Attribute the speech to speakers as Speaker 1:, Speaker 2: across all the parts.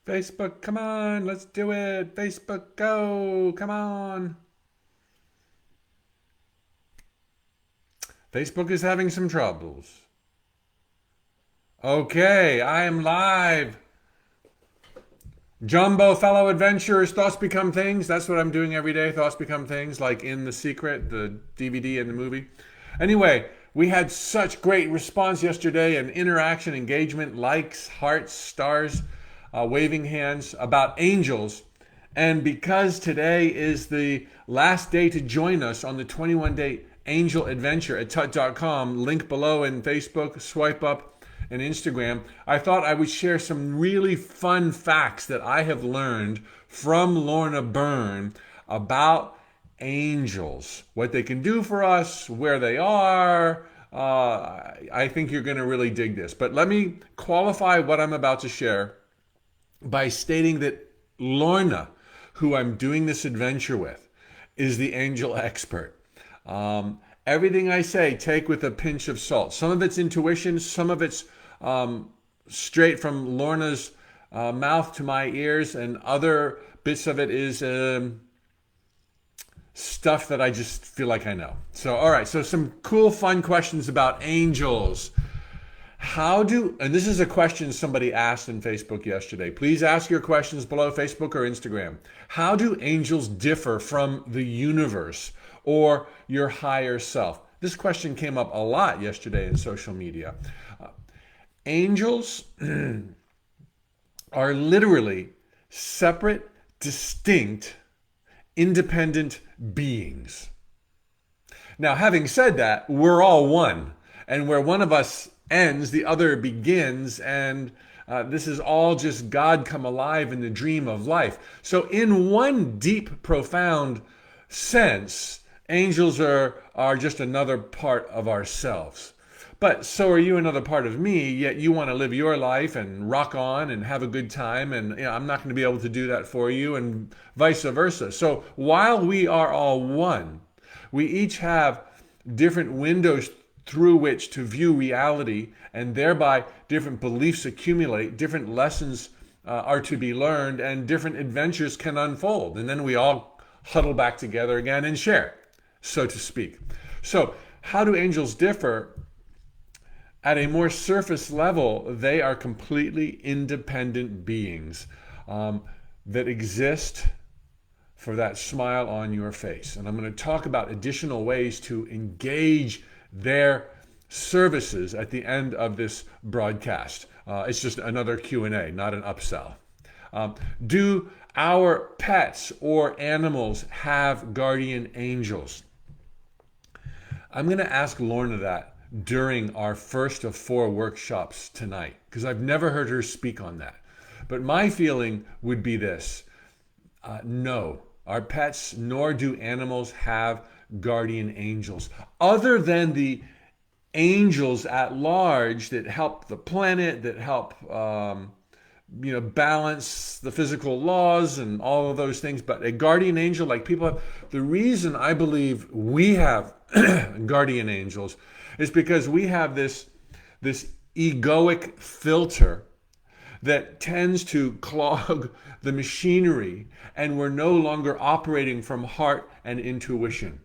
Speaker 1: Facebook, come on, let's do it. Facebook, go, come on. Facebook is having some troubles. Okay, I am live. Jumbo, fellow adventurers, thoughts become things. That's what I'm doing every day. Thoughts become things, like in The Secret, the DVD and the movie. Anyway, we had such great response yesterday and interaction, engagement, likes, hearts, stars, waving hands about angels. And because today is the last day to join us on the 21-day angel adventure at tut.com, link below in Facebook, swipe up and Instagram, I thought I would share some really fun facts that I have learned from Lorna Byrne about angels, what they can do for us, where they are. I think you're going to really dig this. But let me qualify what I'm about to share by stating that Lorna, who I'm doing this adventure with, is the angel expert. Everything I say, take with a pinch of salt. Some of it's intuition, some of it's straight from Lorna's mouth to my ears, and other bits of it is stuff that I just feel like I know. So, all right, so some cool, fun questions about angels. And this is a question somebody asked in Facebook yesterday. Please ask your questions below, Facebook or Instagram. How do angels differ from the universe or your higher self? This question came up a lot yesterday in social media. Angels are literally separate, distinct, independent beings. Now, having said that, we're all one. And where one of us ends, the other begins. And this is all just God come alive in the dream of life. So in one deep, profound sense, angels are just another part of ourselves. But so are you another part of me, yet you want to live your life and rock on and have a good time, and I'm not going to be able to do that for you, and vice versa. So while we are all one, we each have different windows through which to view reality, and thereby different beliefs accumulate, different lessons are to be learned, and different adventures can unfold. And then we all huddle back together again and share, so to speak. So how do angels differ? At a more surface level, they are completely independent beings that exist for that smile on your face. And I'm going to talk about additional ways to engage their services at the end of this broadcast. It's just another Q&A, not an upsell. Do our pets or animals have guardian angels? I'm going to ask Lorna that during our first of 4 workshops tonight, because I've never heard her speak on that. But my feeling would be this. No, our pets nor do animals have guardian angels, other than the angels at large that help the planet, that help balance the physical laws and all of those things. But a guardian angel, like people have, the reason I believe we have guardian angels is because we have this egoic filter that tends to clog the machinery, and we're no longer operating from heart and intuition.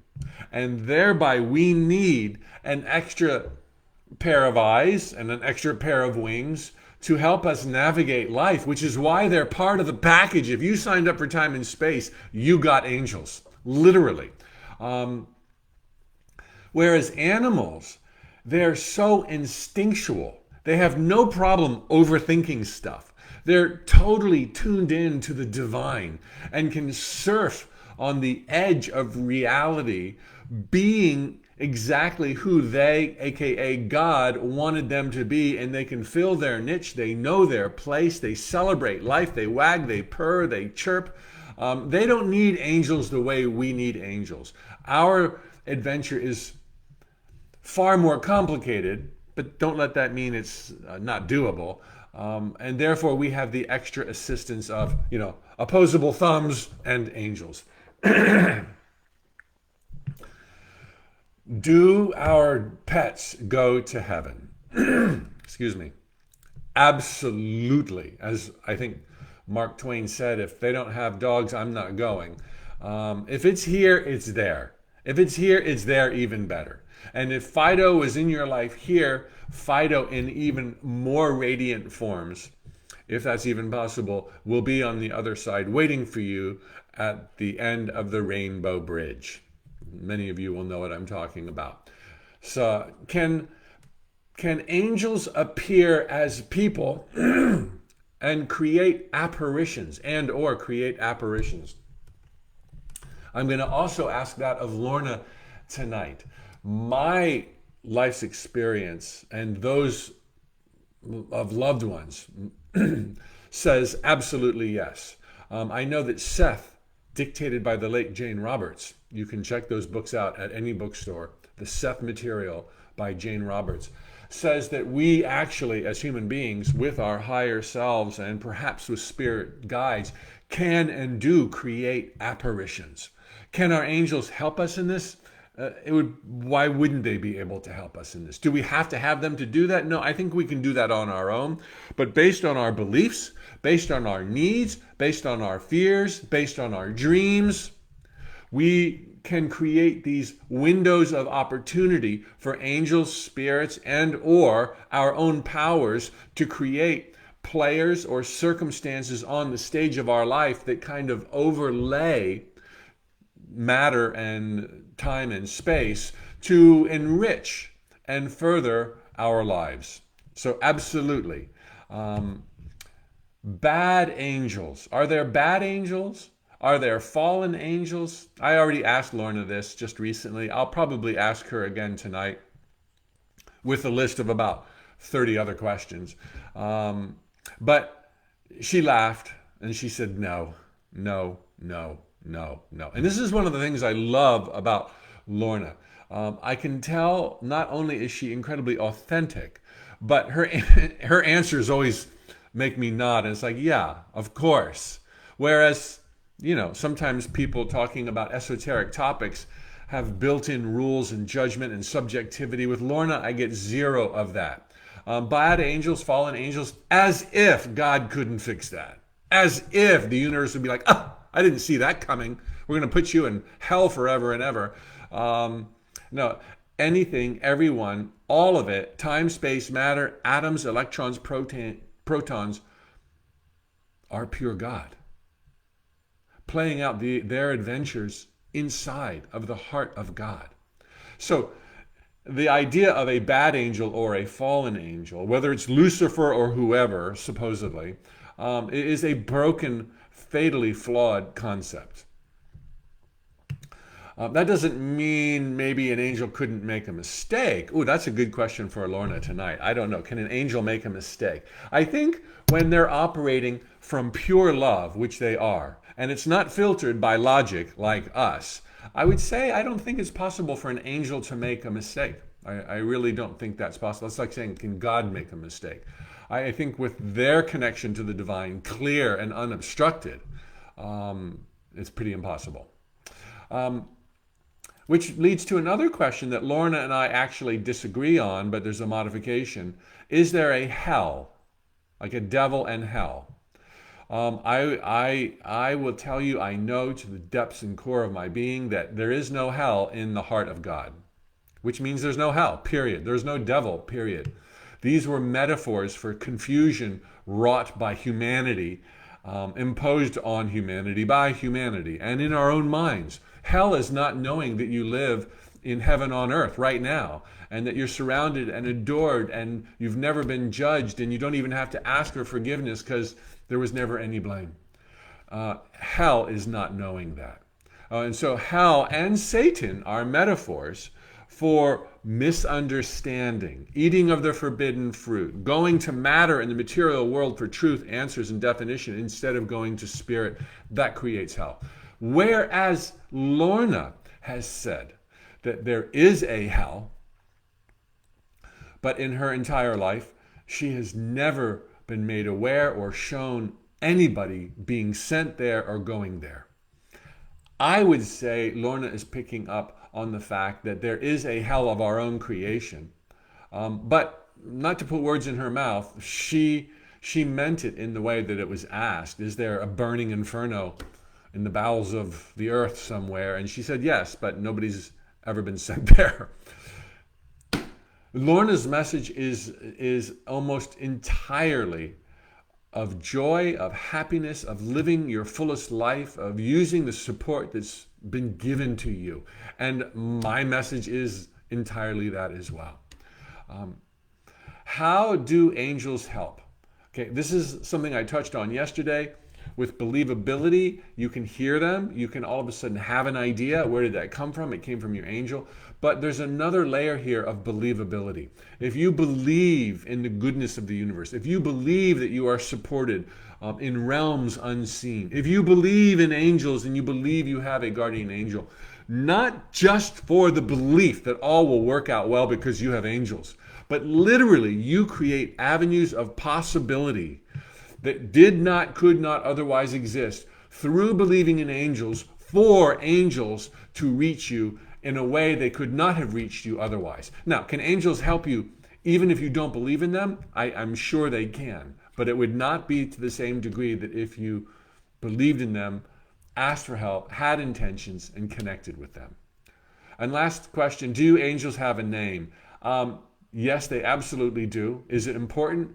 Speaker 1: And thereby we need an extra pair of eyes and an extra pair of wings to help us navigate life, which is why they're part of the package. If you signed up for time and space, you got angels, literally. Whereas animals, they're so instinctual. They have no problem overthinking stuff. They're totally tuned in to the divine and can surf on the edge of reality, being exactly who they, aka God, wanted them to be, and they can fill their niche. They know their place. They celebrate life. They wag, they purr, they chirp. They don't need angels the way we need angels. Our adventure is far more complicated, but don't let that mean it's not doable. And therefore, we have the extra assistance of, opposable thumbs and angels. Do our pets go to heaven? Excuse me. Absolutely. As I think Mark Twain said, if they don't have dogs, I'm not going. If it's here, it's there. If it's here, it's there even better. And if Fido is in your life here, Fido in even more radiant forms, if that's even possible, will be on the other side waiting for you at the end of the Rainbow Bridge. Many of you will know what I'm talking about. So can angels appear as people and create apparitions or create apparitions? I'm going to also ask that of Lorna tonight. My life's experience and those of loved ones says absolutely yes. I know that Seth, dictated by the late Jane Roberts, you can check those books out at any bookstore, the Seth Material by Jane Roberts, says that we actually, as human beings, with our higher selves and perhaps with spirit guides, can and do create apparitions. Can our angels help us in this? Why wouldn't they be able to help us in this? Do we have to have them to do that? No, I think we can do that on our own. But based on our beliefs, based on our needs, based on our fears, based on our dreams, we can create these windows of opportunity for angels, spirits, and or our own powers to create players or circumstances on the stage of our life that kind of overlay matter and time and space to enrich and further our lives. So absolutely. Bad angels. Are there bad angels? Are there fallen angels? I already asked Lorna this just recently. I'll probably ask her again tonight with a list of about 30 other questions. But she laughed and she said, no, no, no, no, no. And this is one of the things I love about Lorna. I can tell not only is she incredibly authentic, but her answers always make me nod. And it's like, yeah, of course. Whereas, sometimes people talking about esoteric topics have built-in rules and judgment and subjectivity. With Lorna, I get zero of that. Bad angels, fallen angels, as if God couldn't fix that. As if the universe would be like, I didn't see that coming. We're going to put you in hell forever and ever. No, anything, everyone, all of it, time, space, matter, atoms, electrons, protons, are pure God, playing out their adventures inside of the heart of God. So the idea of a bad angel or a fallen angel, whether it's Lucifer or whoever, supposedly, is a broken, fatally flawed concept. That doesn't mean maybe an angel couldn't make a mistake. Ooh, that's a good question for Lorna tonight. I don't know. Can an angel make a mistake? I think when they're operating from pure love, which they are, and it's not filtered by logic like us, I would say I don't think it's possible for an angel to make a mistake. I really don't think that's possible. It's like saying, can God make a mistake? I think with their connection to the divine, clear and unobstructed, it's pretty impossible. Which leads to another question that Lorna and I actually disagree on, but there's a modification. Is there a hell, like a devil and hell? I will tell you, I know to the depths and core of my being that there is no hell in the heart of God, which means there's no hell, period. There's no devil, period. These were metaphors for confusion wrought by humanity, imposed on humanity by humanity, and in our own minds. Hell is not knowing that you live in heaven on earth right now, and that you're surrounded and adored, and you've never been judged, and you don't even have to ask for forgiveness because there was never any blame. Hell is not knowing that. And so hell and Satan are metaphors for misunderstanding, eating of the forbidden fruit, going to matter in the material world for truth, answers, and definition instead of going to spirit. That creates hell. Whereas Lorna has said that there is a hell, but in her entire life, she has never been made aware or shown anybody being sent there or going there. I would say Lorna is picking up on the fact that there is a hell of our own creation. But not to put words in her mouth, she She meant it in the way that it was asked. Is there a burning inferno in the bowels of the earth somewhere? And she said yes, but nobody's ever been sent there. Lorna's message is almost entirely of joy, of happiness, of living your fullest life, of using the support that's been given to you. And my message is entirely that as well. How do angels help? Okay, this is something I touched on yesterday. With believability, you can hear them. You can all of a sudden have an idea. Where did that come from? It came from your angel. But there's another layer here of believability. If you believe in the goodness of the universe, if you believe that you are supported in realms unseen, if you believe in angels and you believe you have a guardian angel, not just for the belief that all will work out well because you have angels, but literally you create avenues of possibility that could not otherwise exist through believing in angels for angels to reach you in a way they could not have reached you otherwise. Now, can angels help you even if you don't believe in them? I'm sure they can, but it would not be to the same degree that if you believed in them, asked for help, had intentions, and connected with them. And last question, do angels have a name? Yes, they absolutely do. Is it important?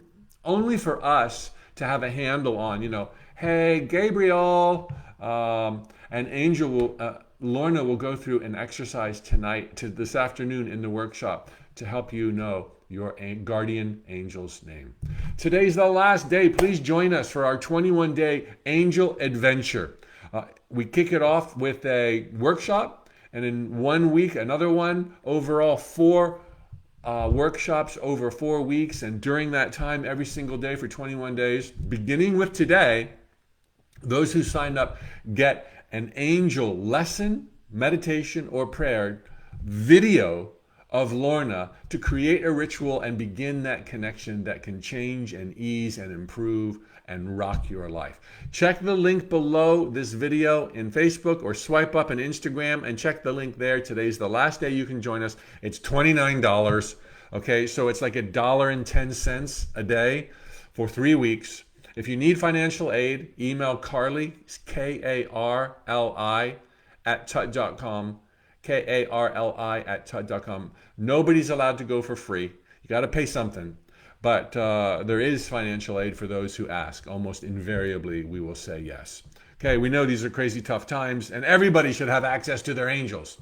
Speaker 1: Only for us to have a handle on, hey, Gabriel, and angel will, Lorna will go through an exercise this afternoon in the workshop to help you know your guardian angel's name. Today's the last day. Please join us for our 21-day angel adventure. We kick it off with a workshop, and in 1 week, another one. Overall, 4 workshops over 4 weeks, and during that time, every single day for 21 days, beginning with today, those who signed up get an angel lesson, meditation, or prayer video of Lorna to create a ritual and begin that connection that can change and ease and improve and rock your life. Check the link below this video in Facebook or swipe up in Instagram and check the link there. Today's the last day you can join us. It's $29. Okay, so it's like $1.10 a day for 3 weeks. If you need financial aid, email Carly, Karli, at tut.com, Karli at tut.com. Nobody's allowed to go for free. You got to pay something. But there is financial aid for those who ask. Almost invariably, we will say yes. Okay, we know these are crazy tough times, and everybody should have access to their angels.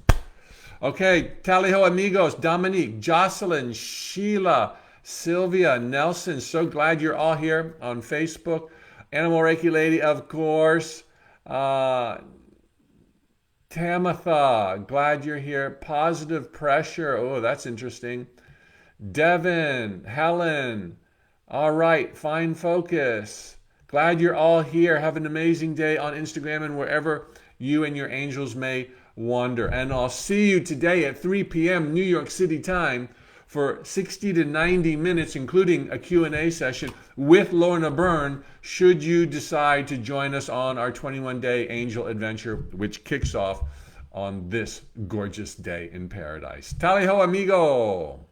Speaker 1: Okay, tally-ho amigos, Dominique, Jocelyn, Sheila, Sylvia, Nelson, so glad you're all here on Facebook. Animal Reiki Lady, of course. Tamatha, glad you're here. Positive Pressure, oh, that's interesting. Devin, Helen, all right, Fine Focus. Glad you're all here. Have an amazing day on Instagram and wherever you and your angels may wander. And I'll see you today at 3 p.m. New York City time for 60 to 90 minutes, including a Q&A session with Lorna Byrne, should you decide to join us on our 21-day angel adventure, which kicks off on this gorgeous day in paradise. Tally ho, amigo!